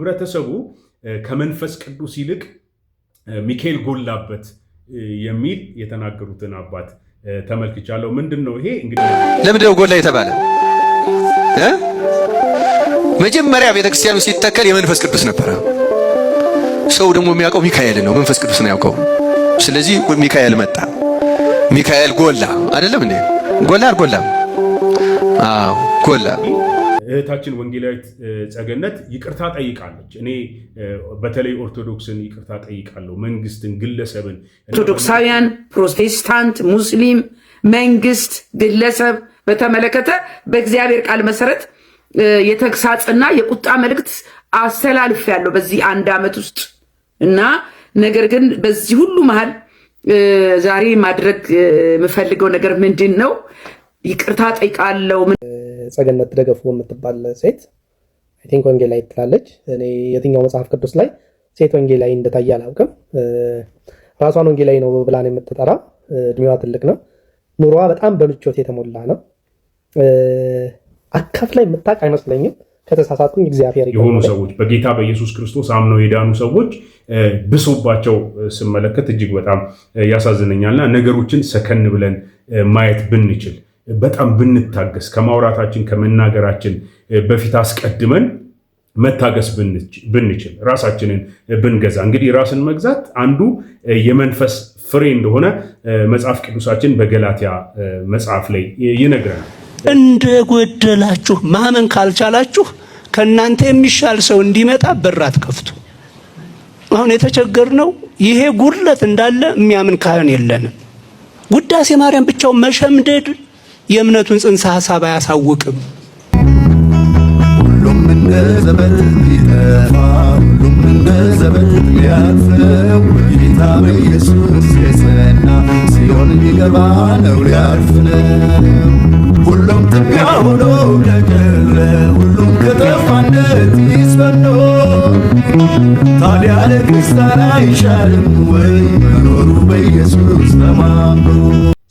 ህብረተሰቡ ከመንፈስ ቅዱስ ይልቅ ሚካኤል ጎላበት የሚል የተናገሩትን አባት ተመልክቻለሁ። ምንድነው ይሄ? እንግዲህ ለምንድነው ጎላ የተባለ? መጀመሪያ ቤተክርስቲያኑ ሲተከል የመንፈስ ቅዱስ ነበር። ሰው ደግሞ የሚያውቀው ሚካኤል ነው፣ መንፈስ ቅዱስ ነው ያውቀው። ስለዚህ ሚካኤል መጣ። ሚካኤል ጎላ አይደለም እንዴ? ጎላ አልጎላም? አዎ ጎላ። እህታችን ወንጌላዊት ጸገነት ይቅርታ ጠይቃለች። እኔ በተለይ ኦርቶዶክስን ይቅርታ ጠይቃለሁ፣ መንግስትን፣ ግለሰብን፣ ኦርቶዶክሳውያን፣ ፕሮቴስታንት፣ ሙስሊም፣ መንግስት፣ ግለሰብ በተመለከተ በእግዚአብሔር ቃል መሰረት የተግሳጽና የቁጣ መልእክት አስተላልፍ ያለው በዚህ አንድ ዓመት ውስጥ እና ነገር ግን በዚህ ሁሉ መሃል ዛሬ ማድረግ የምፈልገው ነገር ምንድን ነው? ይቅርታ ጠይቃለሁ። ጸገነት ደገፉ የምትባል ሴት አይ ቲንክ ወንጌላዊት ትላለች። እኔ የትኛው መጽሐፍ ቅዱስ ላይ ሴት ወንጌላዊ እንደታየ አላውቅም። ራሷን ወንጌላዊ ነው ብላ ነው የምትጠራ። እድሜዋ ትልቅ ነው። ኑሮዋ በጣም በምቾት የተሞላ ነው። አካፍ ላይ የምታውቅ አይመስለኝም። ከተሳሳትኩኝ እግዚአብሔር የሆኑ ሰዎች በጌታ በኢየሱስ ክርስቶስ አምነው የዳኑ ሰዎች ብሶባቸው ስመለከት እጅግ በጣም ያሳዝነኛልና ነገሮችን ሰከን ብለን ማየት ብንችል፣ በጣም ብንታገስ፣ ከማውራታችን ከመናገራችን በፊት አስቀድመን መታገስ ብንችል፣ ራሳችንን ብንገዛ። እንግዲህ ራስን መግዛት አንዱ የመንፈስ ፍሬ እንደሆነ መጽሐፍ ቅዱሳችን በገላትያ መጽሐፍ ላይ ይነግረናል። እንደ ጎደላችሁ ማመን ካልቻላችሁ ከናንተ የሚሻል ሰው እንዲመጣ በር አትከፍቱ። አሁን የተቸገርነው ይሄ ጉድለት እንዳለ የሚያምን ካህን የለንም። ውዳሴ ማርያም ብቻው መሸምደድ የእምነቱን ጽንሰ ሐሳብ አያሳውቅም። ሁሉም እንደ ዘመን ሊጠፋ፣ ሁሉም እንደ ዘመን ሊያልፍ፣ ጌታ በኢየሱስ የጸና ሲሆን ሊገባ ነው ሊያልፍ ነው። ሁሉም ትቢያ ሆኖ ለቀረ፣ ሁሉም ከጠፋነት ይስፈኖ። ታዲያ ለክርስቲያን አይሻልም ወይ መኖሩ በኢየሱስ ተማምኖ?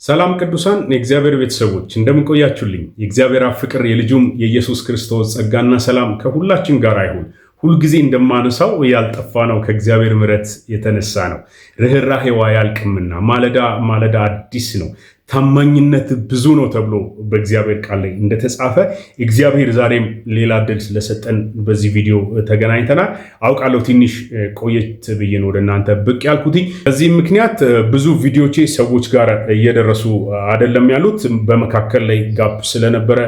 ሰላም ቅዱሳን የእግዚአብሔር ቤተሰቦች እንደምን ቆያችሁልኝ? የእግዚአብሔር ፍቅር የልጁም የኢየሱስ ክርስቶስ ጸጋና ሰላም ከሁላችን ጋር አይሁን። ሁልጊዜ እንደማነሳው ያልጠፋ ነው ከእግዚአብሔር ምሕረት የተነሳ ነው። ርኅራኄዋ ያልቅምና ማለዳ ማለዳ አዲስ ነው። ታማኝነት ብዙ ነው ተብሎ በእግዚአብሔር ቃል ላይ እንደተጻፈ እግዚአብሔር ዛሬም ሌላ ዕድል ስለሰጠን በዚህ ቪዲዮ ተገናኝተናል። አውቃለሁ ትንሽ ቆየት ብዬ ነው ወደ እናንተ ብቅ ያልኩት። በዚህም ምክንያት ብዙ ቪዲዮቼ ሰዎች ጋር እየደረሱ አይደለም ያሉት፣ በመካከል ላይ ጋፕ ስለነበረ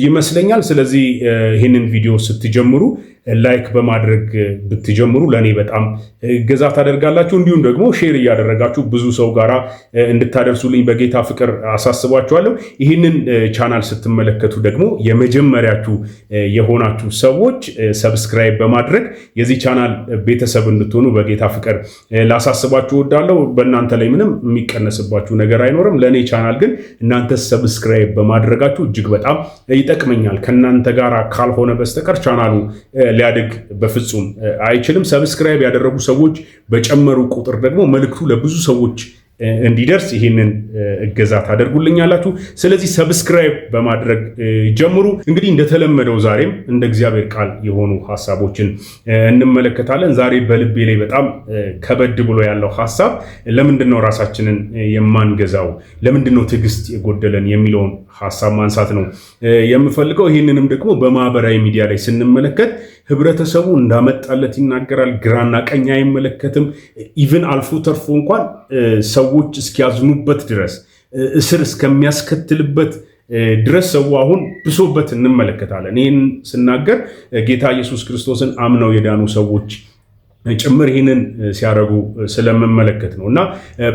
ይመስለኛል። ስለዚህ ይህንን ቪዲዮ ስትጀምሩ ላይክ በማድረግ ብትጀምሩ ለእኔ በጣም እገዛ ታደርጋላችሁ። እንዲሁም ደግሞ ሼር እያደረጋችሁ ብዙ ሰው ጋራ እንድታደርሱልኝ በጌታ ፍቅር አሳስባችኋለሁ። ይህንን ቻናል ስትመለከቱ ደግሞ የመጀመሪያችሁ የሆናችሁ ሰዎች ሰብስክራይብ በማድረግ የዚህ ቻናል ቤተሰብ እንድትሆኑ በጌታ ፍቅር ላሳስባችሁ እወዳለሁ። በእናንተ ላይ ምንም የሚቀነስባችሁ ነገር አይኖርም። ለእኔ ቻናል ግን እናንተ ሰብስክራይብ በማድረጋችሁ እጅግ በጣም ይጠቅመኛል። ከእናንተ ጋር ካልሆነ በስተቀር ቻናሉ ሊያድግ በፍጹም አይችልም። ሰብስክራይብ ያደረጉ ሰዎች በጨመሩ ቁጥር ደግሞ መልእክቱ ለብዙ ሰዎች እንዲደርስ ይህንን እገዛ ታደርጉልኛላችሁ። ስለዚህ ሰብስክራይብ በማድረግ ጀምሩ። እንግዲህ እንደተለመደው ዛሬም እንደ እግዚአብሔር ቃል የሆኑ ሐሳቦችን እንመለከታለን። ዛሬ በልቤ ላይ በጣም ከበድ ብሎ ያለው ሐሳብ ለምንድነው ራሳችንን የማንገዛው፣ ለምንድነው ትዕግስት የጎደለን የሚለውን ሐሳብ ማንሳት ነው የምፈልገው። ይህንንም ደግሞ በማህበራዊ ሚዲያ ላይ ስንመለከት ህብረተሰቡ እንዳመጣለት ይናገራል። ግራና ቀኝ አይመለከትም። ኢቭን አልፎ ተርፎ እንኳን ሰዎች እስኪያዝኑበት ድረስ እስር እስከሚያስከትልበት ድረስ ሰው አሁን ብሶበት እንመለከታለን። ይህን ስናገር ጌታ ኢየሱስ ክርስቶስን አምነው የዳኑ ሰዎች ጭምር ይህንን ሲያደርጉ ስለምመለከት ነው። እና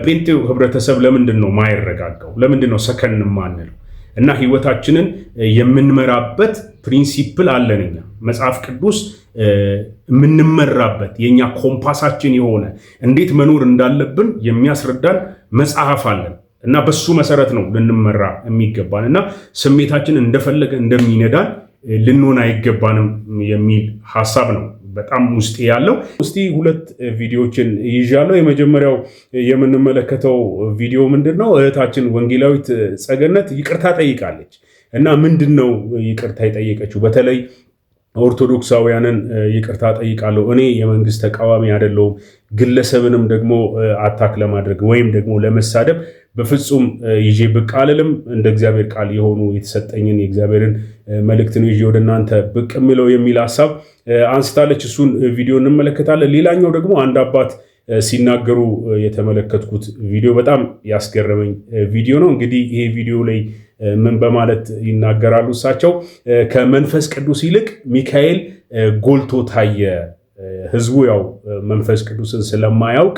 ጴንጤው ህብረተሰብ ለምንድን ነው ማይረጋጋው? ለምንድን ነው ሰከን ማንለው? እና ህይወታችንን የምንመራበት ፕሪንሲፕል አለን። እኛ መጽሐፍ ቅዱስ የምንመራበት የኛ ኮምፓሳችን የሆነ እንዴት መኖር እንዳለብን የሚያስረዳን መጽሐፍ አለን። እና በሱ መሰረት ነው ልንመራ የሚገባን እና ስሜታችን እንደፈለገ እንደሚነዳን ልንሆን አይገባንም የሚል ሐሳብ ነው በጣም ውስጤ ያለው። እስቲ ሁለት ቪዲዮዎችን ይዣለሁ። የመጀመሪያው የምንመለከተው ቪዲዮ ምንድነው? እህታችን ወንጌላዊት ጸገነት ይቅርታ ጠይቃለች። እና ምንድነው ይቅርታ የጠየቀችው? በተለይ ኦርቶዶክሳውያንን ይቅርታ ጠይቃለሁ። እኔ የመንግስት ተቃዋሚ አይደለሁም። ግለሰብንም ደግሞ አታክ ለማድረግ ወይም ደግሞ ለመሳደብ በፍጹም ይዤ ብቅ አልልም። እንደ እግዚአብሔር ቃል የሆኑ የተሰጠኝን የእግዚአብሔርን መልእክትን ይዤ ወደ እናንተ ብቅ የሚለው የሚል ሀሳብ አንስታለች። እሱን ቪዲዮ እንመለከታለን። ሌላኛው ደግሞ አንድ አባት ሲናገሩ የተመለከትኩት ቪዲዮ በጣም ያስገረመኝ ቪዲዮ ነው። እንግዲህ ይሄ ቪዲዮ ላይ ምን በማለት ይናገራሉ? እሳቸው ከመንፈስ ቅዱስ ይልቅ ሚካኤል ጎልቶ ታየ። ህዝቡ ያው መንፈስ ቅዱስን ስለማያውቅ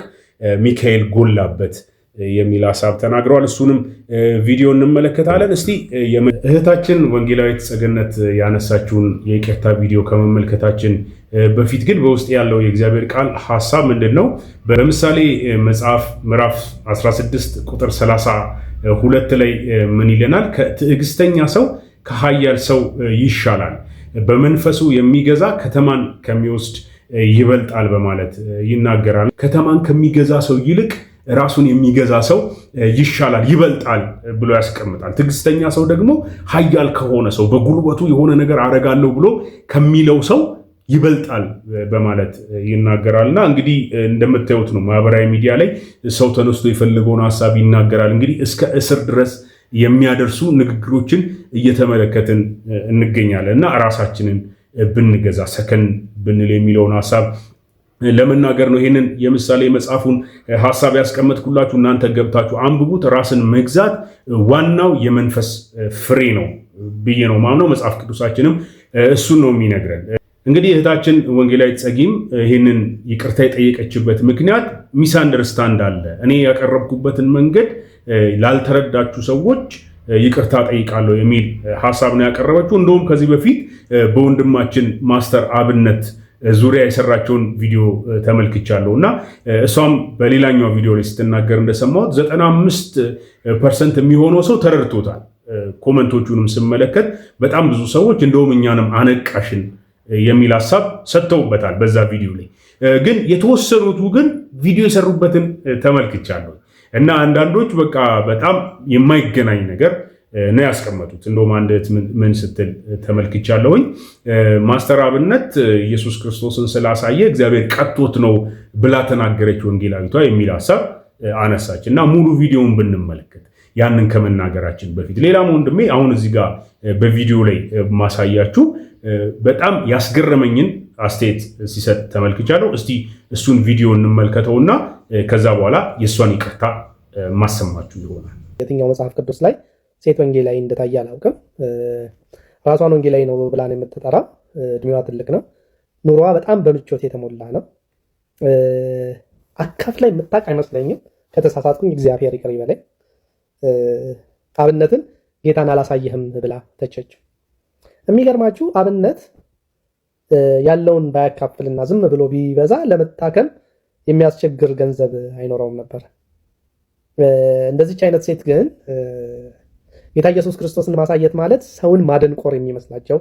ሚካኤል ጎላበት የሚል ሀሳብ ተናግረዋል። እሱንም ቪዲዮ እንመለከታለን። እስቲ እህታችን ወንጌላዊት ጸገነት ያነሳችውን የይቅርታ ቪዲዮ ከመመልከታችን በፊት ግን በውስጥ ያለው የእግዚአብሔር ቃል ሀሳብ ምንድን ነው? በምሳሌ መጽሐፍ ምዕራፍ 16 ቁጥር 32 ላይ ምን ይለናል? ከትዕግስተኛ ሰው ከኃያል ሰው ይሻላል፣ በመንፈሱ የሚገዛ ከተማን ከሚወስድ ይበልጣል በማለት ይናገራል። ከተማን ከሚገዛ ሰው ይልቅ ራሱን የሚገዛ ሰው ይሻላል፣ ይበልጣል ብሎ ያስቀምጣል። ትዕግስተኛ ሰው ደግሞ ኃያል ከሆነ ሰው በጉልበቱ የሆነ ነገር አረጋለሁ ብሎ ከሚለው ሰው ይበልጣል በማለት ይናገራልና እንግዲህ እንደምታዩት ነው። ማህበራዊ ሚዲያ ላይ ሰው ተነስቶ የፈለገውን ሀሳብ ይናገራል። እንግዲህ እስከ እስር ድረስ የሚያደርሱ ንግግሮችን እየተመለከትን እንገኛለን እና ራሳችንን ብንገዛ ሰከን ብንል የሚለውን ሀሳብ ለመናገር ነው። ይህንን የምሳሌ መጽሐፉን ሀሳብ ያስቀመጥኩላችሁ፣ እናንተ ገብታችሁ አንብቡት። ራስን መግዛት ዋናው የመንፈስ ፍሬ ነው ብዬ ነው ማምነው። መጽሐፍ ቅዱሳችንም እሱን ነው የሚነግረን። እንግዲህ እህታችን ወንጌላዊት ጸጊም ይህንን ይቅርታ የጠየቀችበት ምክንያት ሚስ አንደርስታንድ አለ። እኔ ያቀረብኩበትን መንገድ ላልተረዳችሁ ሰዎች ይቅርታ ጠይቃለሁ የሚል ሀሳብ ነው ያቀረበችው። እንደውም ከዚህ በፊት በወንድማችን ማስተር አብነት ዙሪያ የሰራቸውን ቪዲዮ ተመልክቻለሁ እና እሷም በሌላኛው ቪዲዮ ላይ ስትናገር እንደሰማሁት 95% የሚሆነው ሰው ተረድቶታል። ኮመንቶቹንም ስመለከት በጣም ብዙ ሰዎች እንደውም እኛንም አነቃሽን የሚል ሀሳብ ሰጥተውበታል በዛ ቪዲዮ ላይ። ግን የተወሰኑቱ ግን ቪዲዮ የሰሩበትን ተመልክቻለሁ እና አንዳንዶች በቃ በጣም የማይገናኝ ነገር ነው ያስቀመጡት። እንደውም አንድ ምን ስትል ተመልክቻለሁኝ፣ ማስተር አብነት ኢየሱስ ክርስቶስን ስላሳየ እግዚአብሔር ቀጥቶት ነው ብላ ተናገረች ወንጌላዊቷ የሚል ሀሳብ አነሳች እና ሙሉ ቪዲዮውን ብንመለከት ያንን ከመናገራችን በፊት ሌላም ወንድሜ አሁን እዚህ ጋር በቪዲዮ ላይ ማሳያችሁ በጣም ያስገረመኝን አስተያየት ሲሰጥ ተመልክቻለሁ። እስቲ እሱን ቪዲዮ እንመልከተውና ከዛ በኋላ የእሷን ይቅርታ ማሰማችሁ ይሆናል። የትኛው መጽሐፍ ቅዱስ ላይ ሴት ወንጌላዊ እንደታየ አላውቅም። ራሷን ወንጌላዊ ነው ብላ ነው የምትጠራ። እድሜዋ ትልቅ ነው። ኑሮዋ በጣም በምቾት የተሞላ ነው። አካፍ ላይ የምታውቅ አይመስለኝም። ከተሳሳትኩኝ እግዚአብሔር ይቅር ይበለኝ። አብነትን ጌታን አላሳየህም ብላ ተቸች። የሚገርማችሁ አብነት ያለውን ባያካፍልና ዝም ብሎ ቢበዛ ለመታከም የሚያስቸግር ገንዘብ አይኖረውም ነበር። እንደዚች አይነት ሴት ግን ጌታ ኢየሱስ ክርስቶስን ማሳየት ማለት ሰውን ማደንቆር የሚመስላቸው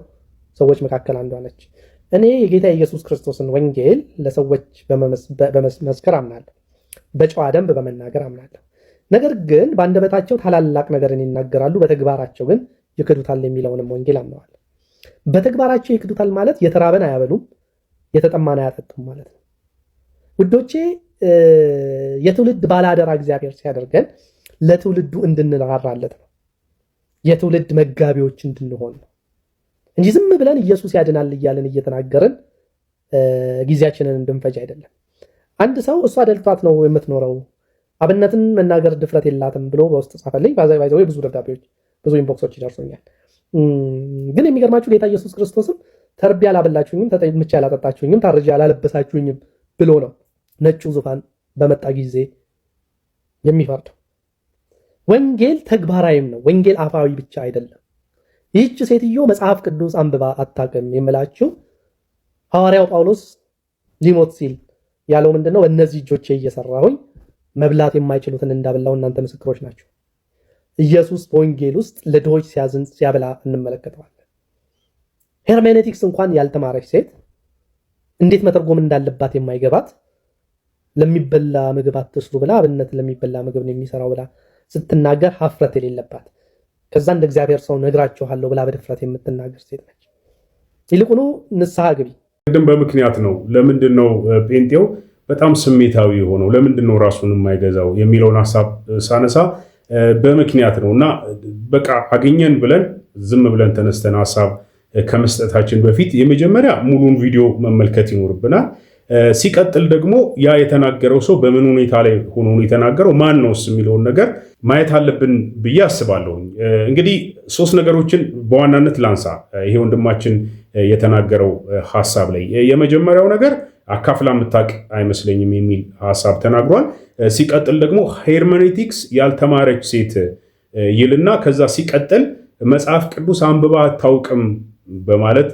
ሰዎች መካከል አንዷ ነች። እኔ የጌታ ኢየሱስ ክርስቶስን ወንጌል ለሰዎች በመስከር አምናለሁ፣ በጨዋ ደንብ በመናገር አምናለሁ። ነገር ግን በአንደበታቸው ታላላቅ ነገርን ይናገራሉ፣ በተግባራቸው ግን ይክዱታል የሚለውንም ወንጌል አምነዋል። በተግባራቸው ይክዱታል ማለት የተራበን አያበሉም፣ የተጠማን አያጠጡም ማለት ነው። ውዶቼ የትውልድ ባለአደራ እግዚአብሔር ሲያደርገን ለትውልዱ እንድንራራለት ነው። የትውልድ መጋቢዎች እንድንሆን ነው እንጂ ዝም ብለን ኢየሱስ ያድናል እያለን እየተናገርን ጊዜያችንን እንድንፈጅ አይደለም። አንድ ሰው እሷ ደልቷት ነው የምትኖረው፣ አብነትን መናገር ድፍረት የላትም ብሎ በውስጥ ጻፈልኝ። ባይዘው ብዙ ደብዳቤዎች፣ ብዙ ኢንቦክሶች ይደርሱኛል። ግን የሚገርማችሁ ጌታ ኢየሱስ ክርስቶስም ተርቤ አላበላችሁኝም፣ ተጠምቼ አላጠጣችሁኝም፣ ታርጄ አላለበሳችሁኝም ብሎ ነው ነጩ ዙፋን በመጣ ጊዜ የሚፈርደው። ወንጌል ተግባራዊም ነው። ወንጌል አፋዊ ብቻ አይደለም። ይህች ሴትዮ መጽሐፍ ቅዱስ አንብባ አታውቅም የምላችሁ ሐዋርያው ጳውሎስ ሊሞት ሲል ያለው ምንድነው? በእነዚህ እጆቼ እየሰራሁኝ መብላት የማይችሉትን እንዳበላው እናንተ ምስክሮች ናቸው። ኢየሱስ በወንጌል ውስጥ ለድሆች ሲያዝን ሲያበላ እንመለከተዋለን። ሄርሜኔቲክስ እንኳን ያልተማረች ሴት እንዴት መተርጎም እንዳለባት የማይገባት ለሚበላ ምግብ አትስሩ ብላ አብነት ለሚበላ ምግብ ነው የሚሰራው ብላ ስትናገር ሀፍረት የሌለባት፣ ከዛ እንደ እግዚአብሔር ሰው ነግራችኋለሁ ብላ በድፍረት የምትናገር ሴት ነች። ይልቁኑ ንስሐ ግቢ። ቅድም በምክንያት ነው። ለምንድን ነው ጴንጤው በጣም ስሜታዊ የሆነው? ለምንድን ነው ራሱን የማይገዛው የሚለውን ሀሳብ ሳነሳ በምክንያት ነው። እና በቃ አገኘን ብለን ዝም ብለን ተነስተን ሀሳብ ከመስጠታችን በፊት የመጀመሪያ ሙሉን ቪዲዮ መመልከት ይኖርብናል። ሲቀጥል ደግሞ ያ የተናገረው ሰው በምን ሁኔታ ላይ ሆኖ ነው የተናገረው፣ ማን ነውስ የሚለውን ነገር ማየት አለብን ብዬ አስባለሁ። እንግዲህ 3 ነገሮችን በዋናነት ላንሳ ይሄ ወንድማችን የተናገረው ሀሳብ ላይ። የመጀመሪያው ነገር አካፍላ የምታውቅ አይመስለኝም የሚል ሀሳብ ተናግሯል። ሲቀጥል ደግሞ ሄርሜኔቲክስ ያልተማረች ሴት ይልና ከዛ ሲቀጥል መጽሐፍ ቅዱስ አንብባ አታውቅም በማለት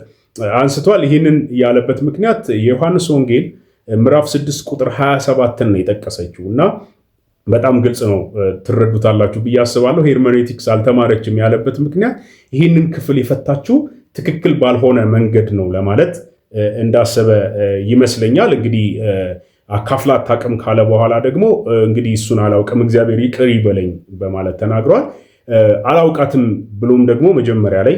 አንስቷል። ይህንን ያለበት ምክንያት የዮሐንስ ወንጌል ምዕራፍ 6 ቁጥር 27ን ነው የጠቀሰችው እና በጣም ግልጽ ነው፣ ትረዱታላችሁ ብዬ አስባለሁ። ሄርሜኔቲክስ አልተማረችም ያለበት ምክንያት ይህንን ክፍል የፈታችው ትክክል ባልሆነ መንገድ ነው ለማለት እንዳሰበ ይመስለኛል። እንግዲህ አካፍላ አታውቅም ካለ በኋላ ደግሞ እንግዲህ እሱን አላውቅም እግዚአብሔር ይቅር ይበለኝ በማለት ተናግሯል። አላውቃትም ብሎም ደግሞ መጀመሪያ ላይ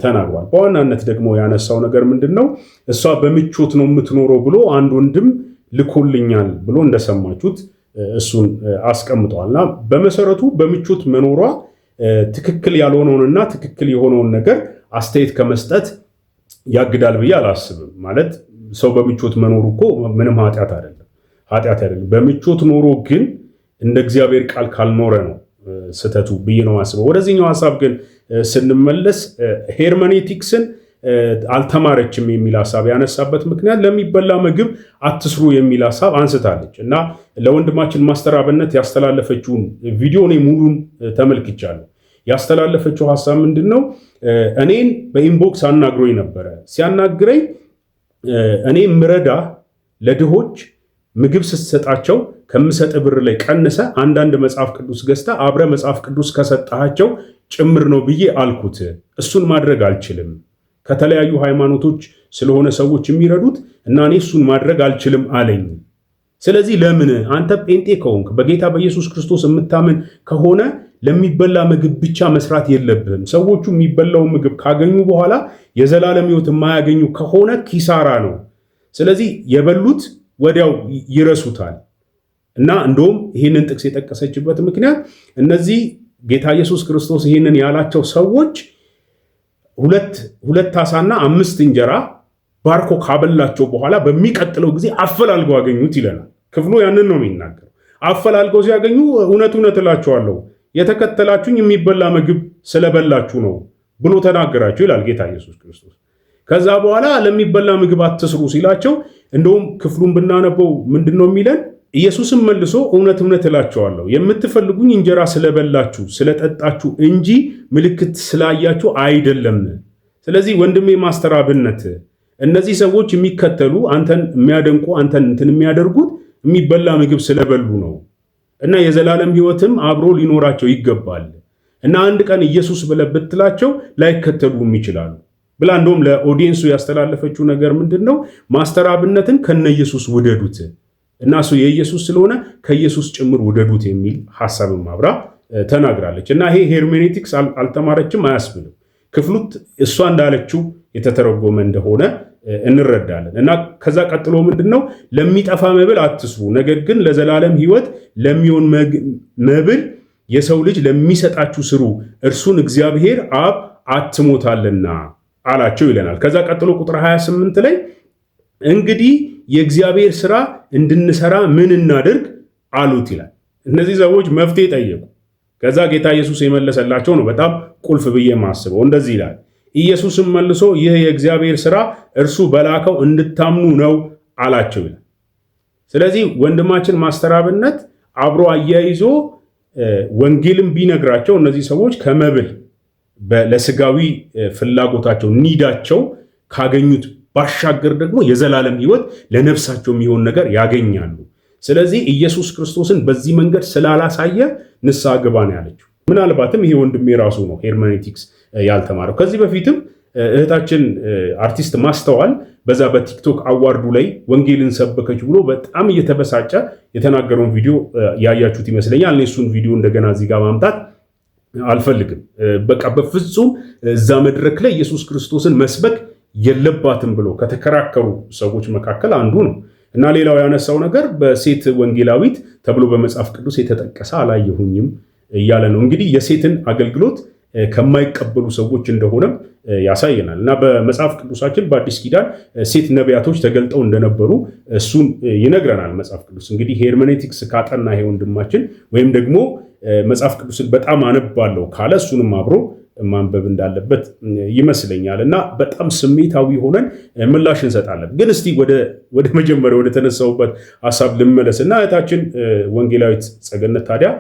ተናግሯል። በዋናነት ደግሞ ያነሳው ነገር ምንድን ነው? እሷ በምቾት ነው የምትኖረው ብሎ አንድ ወንድም ልኮልኛል ብሎ እንደሰማችሁት እሱን አስቀምጠዋልና በመሰረቱ በምቾት መኖሯ ትክክል ያልሆነውንና ትክክል የሆነውን ነገር አስተያየት ከመስጠት ያግዳል ብዬ አላስብም። ማለት ሰው በምቾት መኖሩ እኮ ምንም ኃጢአት አይደለም። በምቾት ኖሮ ግን እንደ እግዚአብሔር ቃል ካልኖረ ነው ስተቱ ብዬ ነው አስበው። ወደዚህኛው ሐሳብ ግን ስንመለስ ሄርሜኔቲክስን አልተማረችም የሚል ሐሳብ ያነሳበት ምክንያት ለሚበላ ምግብ አትስሩ የሚል ሐሳብ አንስታለች እና ለወንድማችን ማስተር አብነት ያስተላለፈችውን ቪዲዮ እኔ ሙሉን ተመልክቻለሁ። ያስተላለፈችው ሐሳብ ምንድን ነው? እኔን በኢንቦክስ አናግሮኝ ነበረ። ሲያናግረኝ እኔ ምረዳ ለድሆች ምግብ ስትሰጣቸው ከምሰጥ ብር ላይ ቀንሰ አንዳንድ መጽሐፍ ቅዱስ ገዝታ አብረ መጽሐፍ ቅዱስ ከሰጣቸው ጭምር ነው ብዬ አልኩት። እሱን ማድረግ አልችልም፣ ከተለያዩ ሃይማኖቶች ስለሆነ ሰዎች የሚረዱት እና እኔ እሱን ማድረግ አልችልም አለኝ። ስለዚህ ለምን አንተ ጴንጤ ከሆንክ በጌታ በኢየሱስ ክርስቶስ የምታምን ከሆነ ለሚበላ ምግብ ብቻ መስራት የለብህም። ሰዎቹ የሚበላው ምግብ ካገኙ በኋላ የዘላለም ሕይወት የማያገኙ ከሆነ ኪሳራ ነው። ስለዚህ የበሉት ወዲያው ይረሱታል። እና እንደውም ይህንን ጥቅስ የጠቀሰችበት ምክንያት እነዚህ ጌታ ኢየሱስ ክርስቶስ ይህንን ያላቸው ሰዎች ሁለት ዓሣና 5 እንጀራ ባርኮ ካበላቸው በኋላ በሚቀጥለው ጊዜ አፈላልገው አገኙት ይለናል። ክፍሉ ያንን ነው የሚናገረው። አፈላልገው ሲያገኙ እውነት እላቸዋለሁ የተከተላችሁኝ የሚበላ ምግብ ስለበላችሁ ነው ብሎ ተናገራቸው ይላል ጌታ ኢየሱስ ክርስቶስ። ከዛ በኋላ ለሚበላ ምግብ አትስሩ ሲላቸው እንደውም ክፍሉን ብናነበው ምንድነው የሚለን? ኢየሱስም መልሶ እውነት እላቸዋለሁ የምትፈልጉኝ እንጀራ ስለበላችሁ ስለጠጣችሁ እንጂ ምልክት ስላያችሁ አይደለም። ስለዚህ ወንድሜ ማስተር አብነት እነዚህ ሰዎች የሚከተሉ አንተን የሚያደንቁ አንተን እንትን የሚያደርጉት የሚበላ ምግብ ስለበሉ ነው እና የዘላለም ሕይወትም አብሮ ሊኖራቸው ይገባል እና አንድ ቀን ኢየሱስ ብለህ ብትላቸው ላይከተሉም ይችላሉ ብላ እንደውም ለኦዲየንሱ ያስተላለፈችው ነገር ምንድነው? ማስተር አብነትን ከነ ኢየሱስ ውደዱት እና እሱ የኢየሱስ ስለሆነ ከኢየሱስ ጭምር ውደዱት የሚል ሐሳብም አብራ ተናግራለች። እና ይሄ ሄርሜኔቲክስ አልተማረችም አያስብልም። ክፍሉት እሷ እንዳለችው የተተረጎመ እንደሆነ እንረዳለን። እና ከዛ ቀጥሎ ምንድነው? ለሚጠፋ መብል አትስሩ፣ ነገር ግን ለዘላለም ሕይወት ለሚሆን መብል የሰው ልጅ ለሚሰጣችሁ ስሩ፣ እርሱን እግዚአብሔር አብ አትሞታልና አላቸው ይለናል። ከዛ ቀጥሎ ቁጥር 28 ላይ እንግዲህ የእግዚአብሔር ሥራ እንድንሰራ ምን እናድርግ አሉት ይላል። እነዚህ ሰዎች መፍትሄ ጠየቁ። ከዛ ጌታ ኢየሱስ የመለሰላቸው ነው በጣም ቁልፍ ብዬ ማስበው። እንደዚህ ይላል፣ ኢየሱስም መልሶ ይህ የእግዚአብሔር ሥራ እርሱ በላከው እንድታምኑ ነው አላቸው ይላል። ስለዚህ ወንድማችን ማስተር አብነት አብሮ አያይዞ ወንጌልን ቢነግራቸው እነዚህ ሰዎች ከመብል ለስጋዊ ፍላጎታቸው ኒዳቸው ካገኙት ባሻገር ደግሞ የዘላለም ሕይወት ለነፍሳቸው የሚሆን ነገር ያገኛሉ። ስለዚህ ኢየሱስ ክርስቶስን በዚህ መንገድ ስላላሳየ ንስሐ ግባ ነው ያለችው። ምናልባትም ይሄ ወንድሜ ራሱ ነው ሄርሜኔቲክስ ያልተማረው። ከዚህ በፊትም እህታችን አርቲስት ማስተዋል በዛ በቲክቶክ አዋርዱ ላይ ወንጌልን ሰበከች ብሎ በጣም እየተበሳጨ የተናገረውን ቪዲዮ ያያችሁት ይመስለኛል። እኔ እሱን ቪዲዮ እንደገና እዚህ ጋር ማምጣት አልፈልግም። በቃ በፍጹም እዛ መድረክ ላይ ኢየሱስ ክርስቶስን መስበክ የለባትም ብሎ ከተከራከሩ ሰዎች መካከል አንዱ ነው እና ሌላው ያነሳው ነገር በሴት ወንጌላዊት ተብሎ በመጽሐፍ ቅዱስ የተጠቀሰ አላየሁኝም እያለ ነው። እንግዲህ የሴትን አገልግሎት ከማይቀበሉ ሰዎች እንደሆነ ያሳየናል እና በመጽሐፍ ቅዱሳችን በአዲስ ኪዳን ሴት ነቢያቶች ተገልጠው እንደነበሩ እሱን ይነግረናል መጽሐፍ ቅዱስ። እንግዲህ ሄርሜኔቲክስ ካጠና ይሄ ወንድማችን ወይም ደግሞ መጽሐፍ ቅዱስን በጣም አነባለሁ ካለ እሱንም አብሮ ማንበብ እንዳለበት ይመስለኛል እና በጣም ስሜታዊ ሆነን ምላሽ እንሰጣለን። ግን እስቲ ወደ መጀመሪያ ወደ ተነሳውበት ሐሳብ ልመለስና እህታችን ወንጌላዊት ጸገነት ታዲያ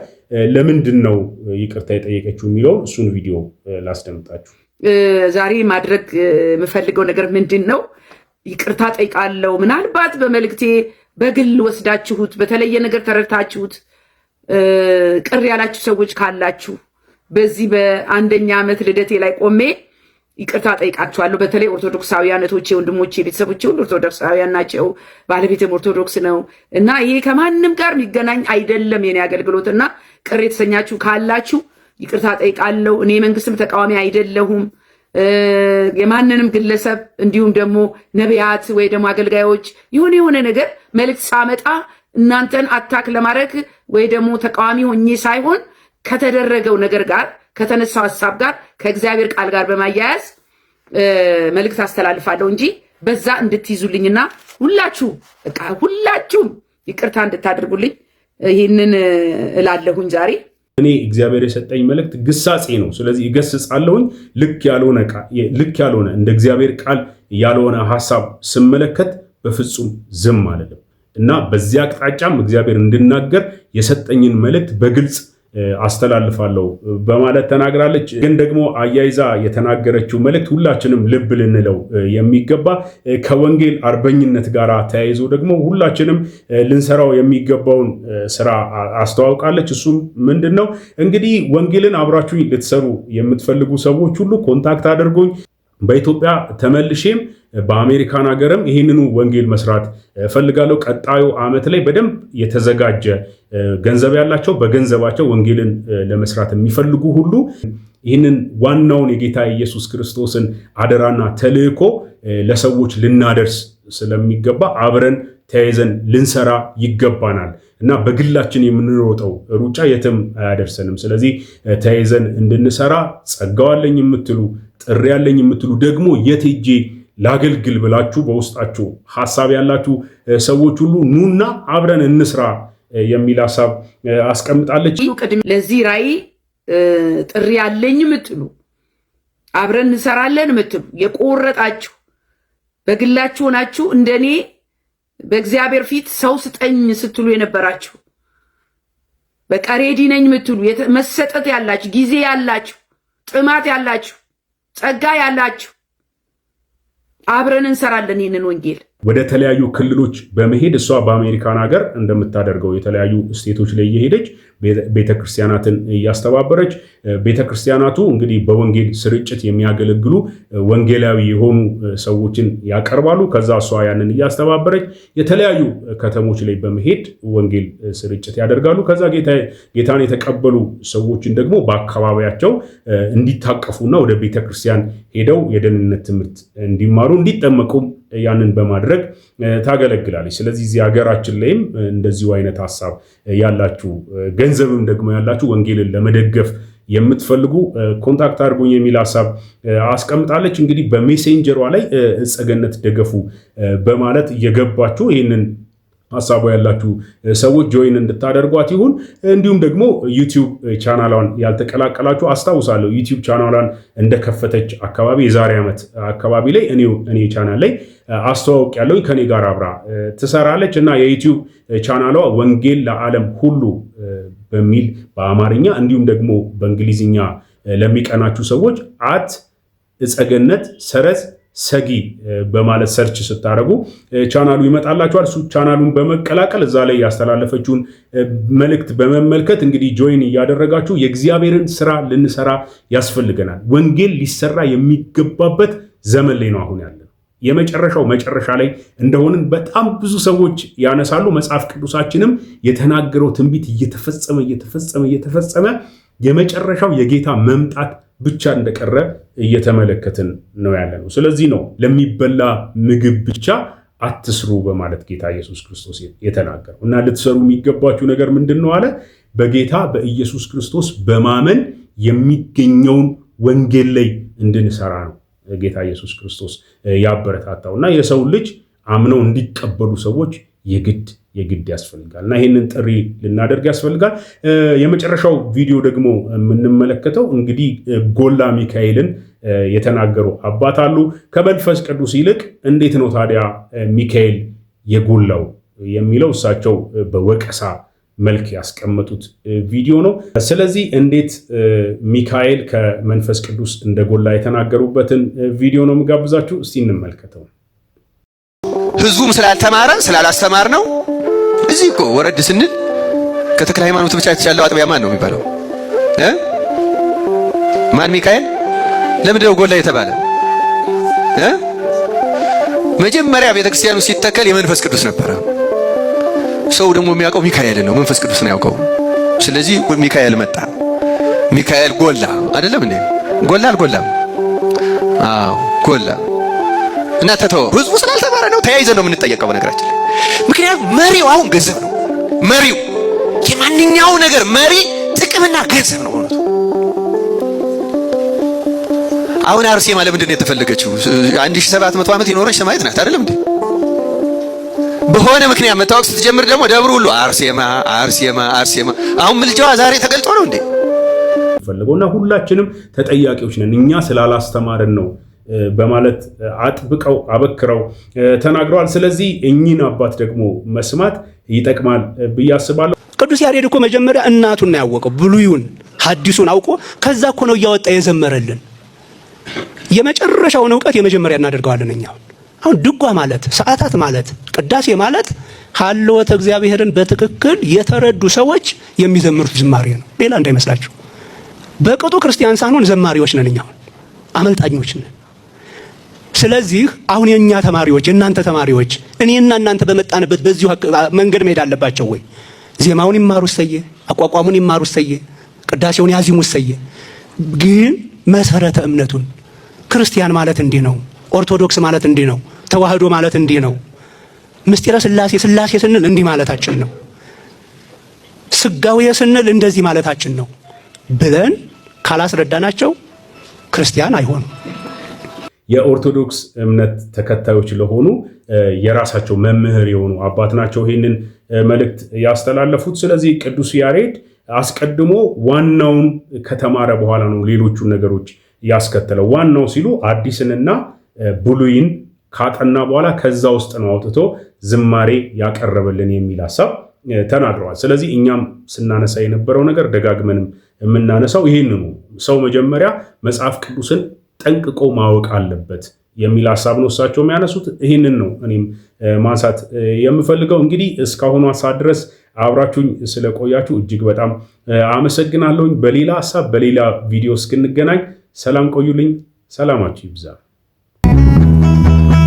ለምንድን ነው ይቅርታ የጠየቀችው የሚለውን እሱን ቪዲዮ ላስደምጣችሁ። ዛሬ ማድረግ የምፈልገው ነገር ምንድን ነው? ይቅርታ ጠይቃለሁ። ምናልባት በመልእክቴ በግል ወስዳችሁት በተለየ ነገር ተረድታችሁት ቅር ያላችሁ ሰዎች ካላችሁ በዚህ በአንደኛ ዓመት ልደቴ ላይ ቆሜ ይቅርታ ጠይቃችኋለሁ። በተለይ ኦርቶዶክሳውያን እህቶቼ፣ ወንድሞቼ፣ ቤተሰቦቼ ሁሉ ኦርቶዶክሳውያን ናቸው። ባለቤቴም ኦርቶዶክስ ነው እና ይሄ ከማንም ጋር የሚገናኝ አይደለም የኔ አገልግሎትና ቅር የተሰኛችሁ ካላችሁ ይቅርታ ጠይቃለሁ። እኔ መንግስትም ተቃዋሚ አይደለሁም። የማንንም ግለሰብ እንዲሁም ደግሞ ነቢያት ወይ ደግሞ አገልጋዮች የሆነ ነገር መልእክት ሳመጣ እናንተን አታክ ለማድረግ ወይ ደግሞ ተቃዋሚ ሆኜ ሳይሆን ከተደረገው ነገር ጋር ከተነሳው ሐሳብ ጋር ከእግዚአብሔር ቃል ጋር በማያያዝ መልእክት አስተላልፋለሁ እንጂ በዛ እንድትይዙልኝና ሁላችሁም ይቅርታ እንድታደርጉልኝ ይህንን እላለሁኝ ዛሬ። እኔ እግዚአብሔር የሰጠኝ መልእክት ግሳጼ ነው። ስለዚህ እገስጻለሁኝ። ልክ ያልሆነ እንደ እግዚአብሔር ቃል ያልሆነ ሐሳብ ስመለከት በፍጹም ዝም አልልም እና በዚያ አቅጣጫም እግዚአብሔር እንድናገር የሰጠኝን መልእክት በግልጽ አስተላልፋለሁ በማለት ተናግራለች። ግን ደግሞ አያይዛ የተናገረችው መልእክት ሁላችንም ልብ ልንለው የሚገባ ከወንጌል አርበኝነት ጋር ተያይዞ ደግሞ ሁላችንም ልንሰራው የሚገባውን ስራ አስተዋውቃለች። እሱም ምንድን ነው? እንግዲህ ወንጌልን አብራችሁ ልትሰሩ የምትፈልጉ ሰዎች ሁሉ ኮንታክት አድርጉኝ። በኢትዮጵያ ተመልሼም በአሜሪካን ሀገርም ይህንኑ ወንጌል መስራት ፈልጋለሁ። ቀጣዩ ዓመት ላይ በደንብ የተዘጋጀ ገንዘብ ያላቸው በገንዘባቸው ወንጌልን ለመስራት የሚፈልጉ ሁሉ ይህንን ዋናውን የጌታ ኢየሱስ ክርስቶስን አደራና ተልእኮ ለሰዎች ልናደርስ ስለሚገባ አብረን ተያይዘን ልንሰራ ይገባናል እና በግላችን የምንሮጠው ሩጫ የትም አያደርሰንም። ስለዚህ ተያይዘን እንድንሰራ ጸጋው አለኝ የምትሉ ጥሪ ያለኝ የምትሉ ደግሞ የት ሄጄ ላገልግል ብላችሁ በውስጣችሁ ሐሳብ ያላችሁ ሰዎች ሁሉ ኑና አብረን እንስራ የሚል ሐሳብ አስቀምጣለች። ለዚህ ራእይ ጥሪ ያለኝ የምትሉ አብረን እንሰራለን የምትሉ የቆረጣችሁ በግላችሁ ሆናችሁ እንደኔ በእግዚአብሔር ፊት ሰው ስጠኝ ስትሉ የነበራችሁ በቃ ሬዲ ነኝ የምትሉ መሰጠት ያላችሁ ጊዜ ያላችሁ ጥማት ያላችሁ ጸጋ ያላችሁ አብረን እንሰራለን ይህንን ወንጌል። ወደ ተለያዩ ክልሎች በመሄድ እሷ በአሜሪካን ሀገር እንደምታደርገው የተለያዩ ስቴቶች ላይ እየሄደች ቤተክርስቲያናትን እያስተባበረች ቤተክርስቲያናቱ እንግዲህ በወንጌል ስርጭት የሚያገለግሉ ወንጌላዊ የሆኑ ሰዎችን ያቀርባሉ። ከዛ እሷ ያንን እያስተባበረች የተለያዩ ከተሞች ላይ በመሄድ ወንጌል ስርጭት ያደርጋሉ። ከዛ ጌታን የተቀበሉ ሰዎችን ደግሞ በአካባቢያቸው እንዲታቀፉና ወደ ቤተክርስቲያን ሄደው የደህንነት ትምህርት እንዲማሩ እንዲጠመቁም ያንን በማድረግ ታገለግላለች። ስለዚህ እዚህ ሀገራችን ላይም እንደዚሁ አይነት ሐሳብ ያላችሁ ገንዘብም ደግሞ ያላችሁ ወንጌልን ለመደገፍ የምትፈልጉ ኮንታክት አድርጉኝ የሚል ሐሳብ አስቀምጣለች። እንግዲህ በሜሴንጀሯ ላይ ጸገነት ደገፉ በማለት እየገባችሁ ይህንን ሐሳቡ ያላችሁ ሰዎች ጆይን እንድታደርጓት ይሁን። እንዲሁም ደግሞ ዩቲዩብ ቻናሏን ያልተቀላቀላችሁ አስታውሳለሁ። ዩቲዩብ ቻናሏን እንደከፈተች አካባቢ የዛሬ ዓመት አካባቢ ላይ እኔ ቻናል ላይ አስተዋውቅ ያለው ከኔ ጋር አብራ ትሰራለች እና የዩቲዩብ ቻናሏ ወንጌል ለዓለም ሁሉ በሚል በአማርኛ እንዲሁም ደግሞ በእንግሊዝኛ ለሚቀናችሁ ሰዎች ጸገነት ሰጊ በማለት ሰርች ስታደርጉ ቻናሉ ይመጣላችኋል። እሱ ቻናሉን በመቀላቀል እዛ ላይ ያስተላለፈችውን መልእክት በመመልከት እንግዲህ ጆይን እያደረጋችሁ የእግዚአብሔርን ስራ ልንሰራ ያስፈልገናል። ወንጌል ሊሰራ የሚገባበት ዘመን ላይ ነው አሁን ያለ የመጨረሻው መጨረሻ ላይ እንደሆንን በጣም ብዙ ሰዎች ያነሳሉ። መጽሐፍ ቅዱሳችንም የተናገረው ትንቢት እየተፈጸመ የመጨረሻው የጌታ መምጣት ብቻ እንደቀረ እየተመለከትን ነው ያለነው። ስለዚህ ነው ለሚበላ ምግብ ብቻ አትስሩ በማለት ጌታ ኢየሱስ ክርስቶስ የተናገረው። እና ልትሰሩ የሚገባችሁ ነገር ምንድነው አለ? በጌታ በኢየሱስ ክርስቶስ በማመን የሚገኘውን ወንጌል ላይ እንድንሰራ ነው ጌታ ኢየሱስ ክርስቶስ ያበረታታው። እና የሰው ልጅ አምነው እንዲቀበሉ ሰዎች የግድ ያስፈልጋል። እና ይህንን ጥሪ ልናደርግ ያስፈልጋል። የመጨረሻው ቪዲዮ ደግሞ የምንመለከተው እንግዲህ ጎላ ሚካኤልን የተናገሩ አባት አሉ። ከመንፈስ ቅዱስ ይልቅ እንዴት ነው ታዲያ ሚካኤል የጎላው የሚለው እሳቸው በወቀሳ መልክ ያስቀመጡት ቪዲዮ ነው። ስለዚህ እንዴት ሚካኤል ከመንፈስ ቅዱስ እንደጎላ የተናገሩበትን ቪዲዮ ነው የምጋብዛችሁ። እስቲ እንመልከተው። ህዝቡም ስላልተማረ ስላላስተማር ነው። እዚህ እኮ ወረድ ስንል ከተክለ ሃይማኖት ብቻ የተሻለው አጥቢያ ማን ነው የሚባለው? ማን? ሚካኤል። ለምንድን ነው ጎላ የተባለ? መጀመሪያ ቤተክርስቲያኑ ሲተከል የመንፈስ ቅዱስ ነበረ። ሰው ደግሞ የሚያውቀው ሚካኤልን ነው፣ መንፈስ ቅዱስን ያውቀው። ስለዚህ ሚካኤል መጣ፣ ሚካኤል ጎላ። አይደለም እንዴ? ጎላ አልጎላም? አዎ ጎላ። እና ተተው ህዝቡ ስላልተማረ ነው። ተያይዘን ነው የምንጠየቀው በነገራችን ላይ። ምክንያቱም መሪው አሁን ገንዘብ ነው። መሪው የማንኛው ነገር መሪ ጥቅምና ገንዘብ ነው ማለት ነው። አሁን አርሴማ ለምንድን ነው የተፈለገችው? 1700 ዓመት የኖረች ሰማዕት ናት አይደለም እንዴ? በሆነ ምክንያት መታወቅ ስትጀምር ደግሞ ደብሩ ሁሉ አርሴማ አርሴማ አርሴማ። አሁን ምልጃዋ ዛሬ ተገልጦ ነው እንዴ? ፈልገውና ሁላችንም ተጠያቂዎች ነን እኛ ስላላስተማርን ነው በማለት አጥብቀው አበክረው ተናግረዋል። ስለዚህ እኚህን አባት ደግሞ መስማት ይጠቅማል ብዬ አስባለሁ። ቅዱስ ያሬድ እኮ መጀመሪያ እናቱን ነው ያወቀው፣ ብሉዩን ሐዲሱን አውቆ ከዛ እኮ ነው እያወጣ የዘመረልን። የመጨረሻውን ዕውቀት የመጀመሪያ እናደርገዋለን እኛ። አሁን ድጓ ማለት፣ ሰዓታት ማለት፣ ቅዳሴ ማለት ሀልወተ እግዚአብሔርን በትክክል የተረዱ ሰዎች የሚዘምሩት ዝማሬ ነው። ሌላ እንዳይመስላችሁ። በቅጡ ክርስቲያን ሳንሆን ዘማሪዎች ነን እኛ፣ አመልጣኞች ነን። ስለዚህ አሁን የኛ ተማሪዎች የናንተ ተማሪዎች እኔና እናንተ በመጣንበት በዚሁ መንገድ መሄድ አለባቸው ወይ? ዜማውን ይማሩ ሰየ፣ አቋቋሙን ይማሩ ሰየ፣ ቅዳሴውን ያዚሙ ሰየ። ግን መሰረተ እምነቱን ክርስቲያን ማለት እንዲህ ነው፣ ኦርቶዶክስ ማለት እንዲህ ነው፣ ተዋህዶ ማለት እንዲህ ነው፣ ምስጢረ ሥላሴ ሥላሴ ስንል እንዲህ ማለታችን ነው፣ ስጋዌ ስንል እንደዚህ ማለታችን ነው ብለን ካላስረዳናቸው ክርስቲያን አይሆኑም። የኦርቶዶክስ እምነት ተከታዮች ለሆኑ የራሳቸው መምህር የሆኑ አባት ናቸው ይህንን መልእክት ያስተላለፉት። ስለዚህ ቅዱስ ያሬድ አስቀድሞ ዋናውን ከተማረ በኋላ ነው ሌሎቹን ነገሮች ያስከተለው። ዋናው ሲሉ አዲስንና ብሉይን ካጠና በኋላ ከዛ ውስጥ ነው አውጥቶ ዝማሬ ያቀረበልን የሚል ሐሳብ ተናግረዋል። ስለዚህ እኛም ስናነሳ የነበረው ነገር ደጋግመንም የምናነሳው ይህንኑ ሰው መጀመሪያ መጽሐፍ ቅዱስን ጠንቅቆ ማወቅ አለበት የሚል ሐሳብ ነው እሳቸው የሚያነሱት። ይህንን ነው እኔም ማንሳት የምፈልገው። እንግዲህ እስካሁኑ ሰዓት ድረስ አብራችሁኝ ስለቆያችሁ እጅግ በጣም አመሰግናለሁኝ። በሌላ ሐሳብ በሌላ ቪዲዮ እስክንገናኝ ሰላም ቆዩልኝ። ሰላማችሁ ይብዛ።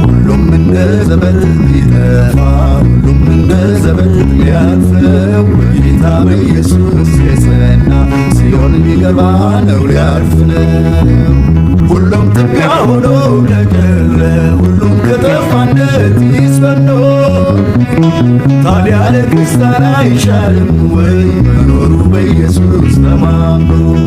ሁሉም እንደ ዘበት ሊጠፋ ሁሉም እንደ ዘበት ሊያልፈው ጌታ በኢየሱስ የጸና ሲሆን ሊገባ ነው ሊያልፍ ነው። ሁሉም ትቢያ ሆኖ ለቀረ ሁሉም ከጠፋነት ይስፈኖ ታዲያ ለክርስቲያን አይሻልም ወይ መኖሩ በኢየሱስ ተማምኖ?